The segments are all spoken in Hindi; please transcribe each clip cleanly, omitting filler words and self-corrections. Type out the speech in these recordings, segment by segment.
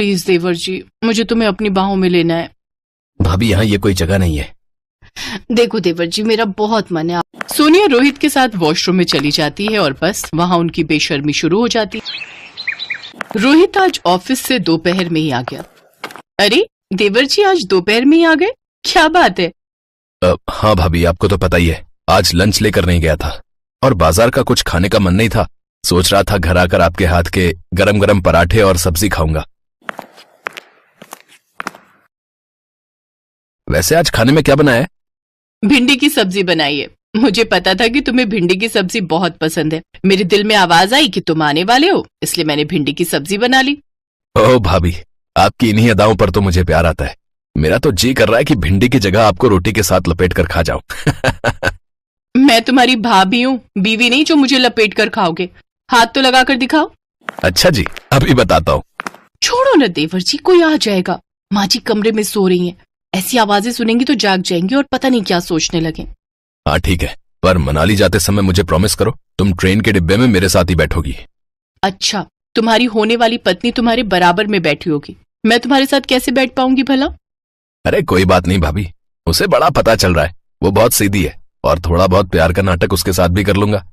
प्लीज देवर जी, मुझे तुम्हें अपनी बाहों में लेना है। भाभी यहाँ ये कोई जगह नहीं है। देखो देवर जी, मेरा बहुत मन है। सोनिया रोहित के साथ वॉशरूम में चली जाती है और बस वहाँ उनकी बेशर्मी शुरू हो जाती है। रोहित आज ऑफिस से दोपहर में ही आ गया। अरे देवर जी, आज दोपहर में ही आ गए, क्या बात है? हाँ भाभी, आपको तो पता ही है, आज लंच लेकर नहीं गया था और बाजार का कुछ खाने का मन नहीं था। सोच रहा था घर आकर आपके हाथ के गरम गरम पराठे और सब्जी खाऊंगा। वैसे आज खाने में क्या बना है? भिंडी की सब्जी बनाई है। मुझे पता था कि तुम्हें भिंडी की सब्जी बहुत पसंद है। मेरे दिल में आवाज आई कि तुम आने वाले हो, इसलिए मैंने भिंडी की सब्जी बना ली। ओह भाभी, आपकी इन्हीं अदाओं पर तो मुझे प्यार आता है। मेरा तो जी कर रहा है कि भिंडी की जगह आपको रोटी के साथ लपेट कर खा जाऊं। मैं तुम्हारी भाभी हूँ, बीवी नहीं जो मुझे लपेट कर खाओगे। हाथ तो लगा कर दिखाओ। अच्छा जी, अभी बताता हूँ। छोड़ो न देवर जी, कोई आ जाएगा। माँ जी कमरे में सो रही हैं, ऐसी आवाजें सुनेंगी तो जाग जाएंगी और पता नहीं क्या सोचने लगे। हाँ ठीक है, पर मनाली जाते समय मुझे प्रॉमिस करो, तुम ट्रेन के डिब्बे में मेरे साथ ही बैठोगी। अच्छा, तुम्हारी होने वाली पत्नी तुम्हारे बराबर में बैठी होगी, मैं तुम्हारे साथ कैसे बैठ पाऊंगी भला? अरे कोई बात नहीं भाभी, उसे बड़ा पता चल रहा है, वो बहुत सीधी है और थोड़ा बहुत प्यार का नाटक उसके साथ भी कर लूंगा।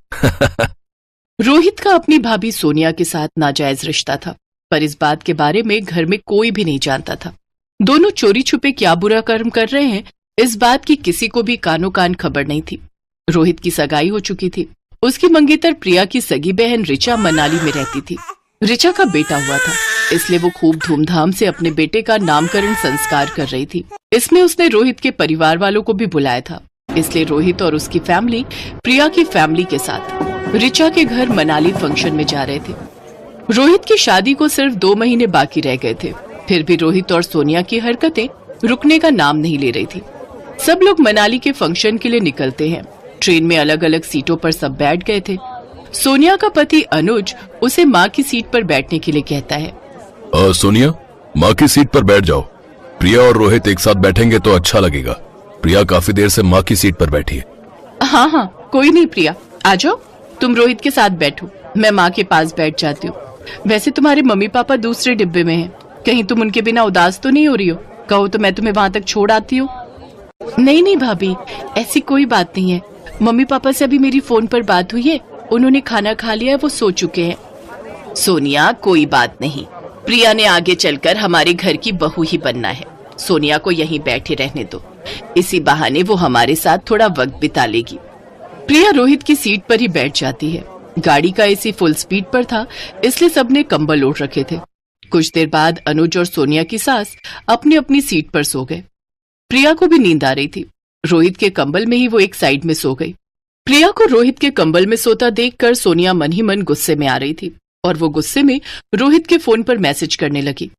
रोहित का अपनी भाभी सोनिया के साथ नाजायज रिश्ता था, पर इस बात के बारे में घर में कोई भी नहीं जानता था। दोनों चोरी छुपे क्या बुरा कर्म कर रहे हैं, इस बात की किसी को भी कानो कान खबर नहीं थी। रोहित की सगाई हो चुकी थी। उसकी मंगेतर प्रिया की सगी बहन रिचा मनाली में रहती थी। रिचा का बेटा हुआ था, इसलिए वो खूब धूमधाम से अपने बेटे का नामकरण संस्कार कर रही थी। इसमें उसने रोहित के परिवार वालों को भी बुलाया था, इसलिए रोहित और उसकी फैमिली प्रिया की फैमिली के साथ रिचा के घर मनाली फंक्शन में जा रहे थे। रोहित की शादी को सिर्फ 2 महीने बाकी रह गए थे, फिर भी रोहित और सोनिया की हरकतें रुकने का नाम नहीं ले रही थी। सब लोग मनाली के फंक्शन के लिए निकलते हैं। ट्रेन में अलग अलग सीटों पर सब बैठ गए थे। सोनिया का पति अनुज उसे माँ की सीट पर बैठने के लिए कहता है। सोनिया, माँ की सीट पर बैठ जाओ। प्रिया और रोहित एक साथ बैठेंगे तो अच्छा लगेगा। प्रिया काफी देर से माँ की सीट पर बैठी है। हाँ हाँ, कोई नहीं प्रिया, आ जाओ, तुम रोहित के साथ बैठो, मैं माँ के पास बैठ जाती हूँ। वैसे तुम्हारे मम्मी पापा दूसरे डिब्बे में हैं, कहीं तुम उनके बिना उदास तो नहीं हो रही हो? कहो तो मैं तुम्हें वहां तक छोड़ आती हूँ। नहीं नहीं भाभी, ऐसी कोई बात नहीं है। मम्मी पापा से अभी मेरी फोन पर बात हुई है, उन्होंने खाना खा लिया है, वो सो चुके हैं। सोनिया, कोई बात नहीं, प्रिया ने आगे चलकर हमारे घर की बहू ही बनना है। सोनिया को यहीं बैठे रहने दो, इसी बहाने वो हमारे साथ थोड़ा वक्त बिता लेगी। प्रिया रोहित की सीट पर ही बैठ जाती है। गाड़ी का एसी फुल स्पीड पर था, इसलिए सबने कंबल ओढ़ रखे थे। कुछ देर बाद अनुज और सोनिया की सास अपनी अपनी सीट पर सो गए। प्रिया को भी नींद आ रही थी। रोहित के कंबल में ही वो एक साइड में सो गई। प्रिया को रोहित के कंबल में सोता देखकर सोनिया मन ही मन गुस्से में आ रही थी और वो गुस्से में रोहित के फोन पर मैसेज करने लगी।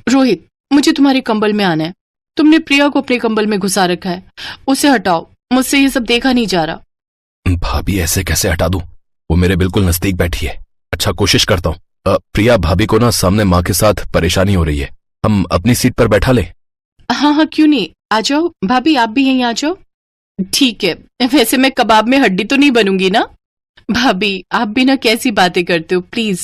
रोहित, मुझे तुम्हारे कंबल में आना है। तुमने प्रिया को अपने कंबल में घुसा रखा है, उसे हटाओ, मुझसे ये सब देखा नहीं जा रहा। भाभी, ऐसे कैसे हटा दूं? वो मेरे बिल्कुल नजदीक बैठी है। अच्छा, कोशिश करता हूँ। प्रिया, भाभी को ना सामने माँ के साथ परेशानी हो रही है, हम अपनी सीट पर बैठा ले। हाँ हाँ, क्यों नहीं, आ जाओ भाभी, आप भी यहीं आ जाओ। ठीक है, वैसे मैं कबाब में हड्डी तो नहीं बनूंगी ना? भाभी, आप भी ना कैसी बातें करते हो, प्लीज।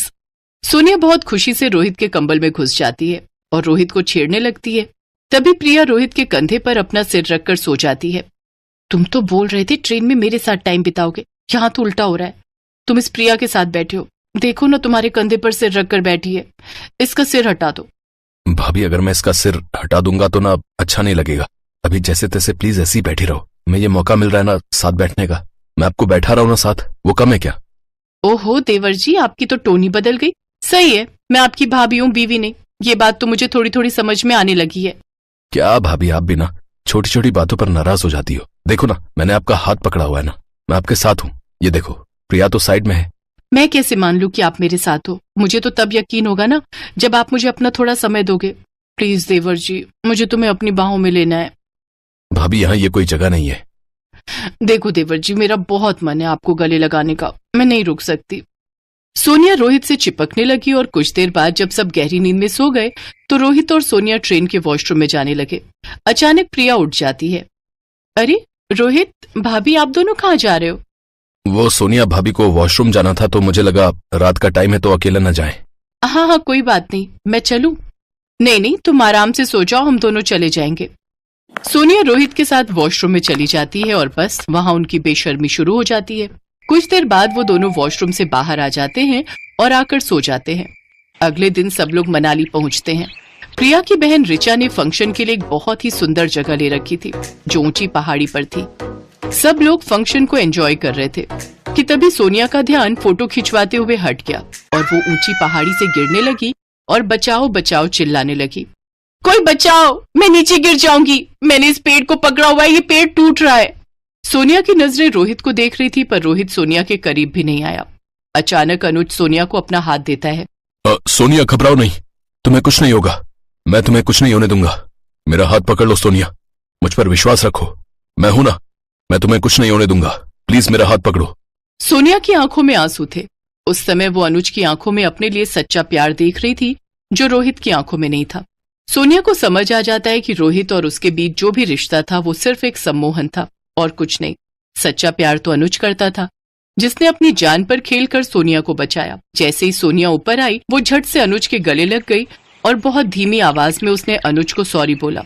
सोनिया बहुत खुशी से रोहित के कंबल में घुस जाती है और रोहित को छेड़ने लगती है। तभी प्रिया रोहित के कंधे पर अपना सिर रखकर सो जाती है। तुम तो बोल रहे थे ट्रेन में मेरे साथ टाइम बिताओगे, यहाँ तो उल्टा हो रहा है। तुम इस प्रिया के साथ बैठे हो, देखो ना तुम्हारे कंधे पर सिर रखकर बैठी है, इसका सिर हटा दो। भाभी, अगर मैं इसका सिर हटा दूंगा तो ना अच्छा नहीं लगेगा। अभी जैसे तैसे प्लीज ऐसी बैठी रहो। मैं ये मौका मिल रहा है ना साथ बैठने का, मैं आपको बैठा रहा हूं ना साथ, वो कम है क्या? ओहो देवर जी, आपकी तो टोनी बदल गई। सही है, मैं आपकी भाभी हूँ, बीवी नहीं। ये बात तो मुझे थोड़ी थोड़ी समझ में आने लगी है। क्या भाभी, आप भी ना छोटी छोटी बातों पर नाराज हो जाती हो। देखो ना, मैंने आपका हाथ पकड़ा हुआ है ना, मैं आपके साथ हूँ। ये देखो, प्रिया तो साइड में है। मैं कैसे मान लूं कि आप मेरे साथ हो? मुझे तो तब यकीन होगा ना जब आप मुझे अपना थोड़ा समय दोगे। प्लीज देवर जी, मुझे तुम्हें अपनी बाहों में लेना है। भाभी, यहाँ ये कोई जगह नहीं है। देखो देवर जी, मेरा बहुत मन है आपको गले लगाने का, मैं नहीं रुक सकती। सोनिया रोहित से चिपकने लगी और कुछ देर बाद जब सब गहरी नींद में सो गए तो रोहित और सोनिया ट्रेन के वॉशरूम में जाने लगे। अचानक प्रिया उठ जाती है। अरे रोहित, भाभी, आप दोनों कहाँ जा रहे हो? वो सोनिया भाभी को वॉशरूम जाना था तो मुझे लगा रात का टाइम है तो अकेला न जाए। हाँ हाँ, कोई बात नहीं, मैं चलूं? नहीं नहीं, तुम आराम से सो जाओ, हम दोनों चले जाएंगे। सोनिया रोहित के साथ वॉशरूम में चली जाती है और बस वहां उनकी बेशर्मी शुरू हो जाती है। कुछ देर बाद वो दोनों वॉशरूम से बाहर आ जाते हैं और आकर सो जाते हैं। अगले दिन सब लोग मनाली पहुंचते हैं। प्रिया की बहन रिचा ने फंक्शन के लिए एक बहुत ही सुंदर जगह ले रखी थी जो ऊंची पहाड़ी पर थी। सब लोग फंक्शन को एंजॉय कर रहे थे कि तभी सोनिया का ध्यान फोटो खिंचवाते हुए हट गया और वो ऊंची पहाड़ी से गिरने लगी और बचाओ बचाओ चिल्लाने लगी। कोई बचाओ, मैं नीचे गिर जाऊंगी, मैंने इस पेड़ को पकड़ा हुआ है, ये पेड़ टूट रहा है। सोनिया की नजरें रोहित को देख रही थी पर रोहित सोनिया के करीब भी नहीं आया। अचानक अनुज सोनिया को अपना हाथ देता है। सोनिया घबराओ नहीं, तुम्हें कुछ नहीं होगा, मैं तुम्हें कुछ नहीं होने दूंगा। मेरा हाथ पकड़ लो सोनिया, मुझ पर विश्वास रखो, मैं हूं ना, मैं तुम्हें कुछ नहीं होने दूंगा, प्लीज मेरा हाथ पकड़ो। सोनिया की आंखों में आंसू थे। उस समय वो अनुज की आंखों में अपने लिए सच्चा प्यार देख रही थी जो रोहित की आंखों में नहीं था। सोनिया को समझ आ जाता है कि रोहित और उसके बीच जो भी रिश्ता था वो सिर्फ एक सम्मोहन था और कुछ नहीं। सच्चा प्यार तो अनुज करता था जिसने अपनी जान पर खेलकर सोनिया को बचाया। जैसे ही सोनिया ऊपर आई वो झट से अनुज के गले लग गई और बहुत धीमी आवाज में उसने अनुज को सॉरी बोला।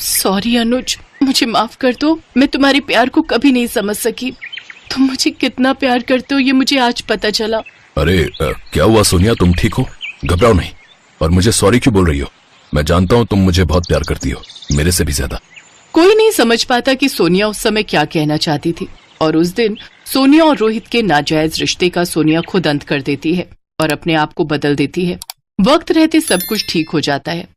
सॉरी अनुज, मुझे माफ कर दो, मैं तुम्हारे प्यार को कभी नहीं समझ सकी। तुम मुझे कितना प्यार करते हो ये मुझे आज पता चला। अरे क्या हुआ सोनिया, तुम ठीक हो? घबराओ नहीं, और मुझे सॉरी क्यों बोल रही हो? मैं जानता हूँ तुम मुझे बहुत प्यार करती हो, मेरे से भी ज्यादा। कोई नहीं समझ पाता कि सोनिया उस समय क्या कहना चाहती थी और उस दिन सोनिया और रोहित के नाजायज रिश्ते का सोनिया खुद अंत कर देती है और अपने आप को बदल देती है। वक्त रहते सब कुछ ठीक हो जाता है।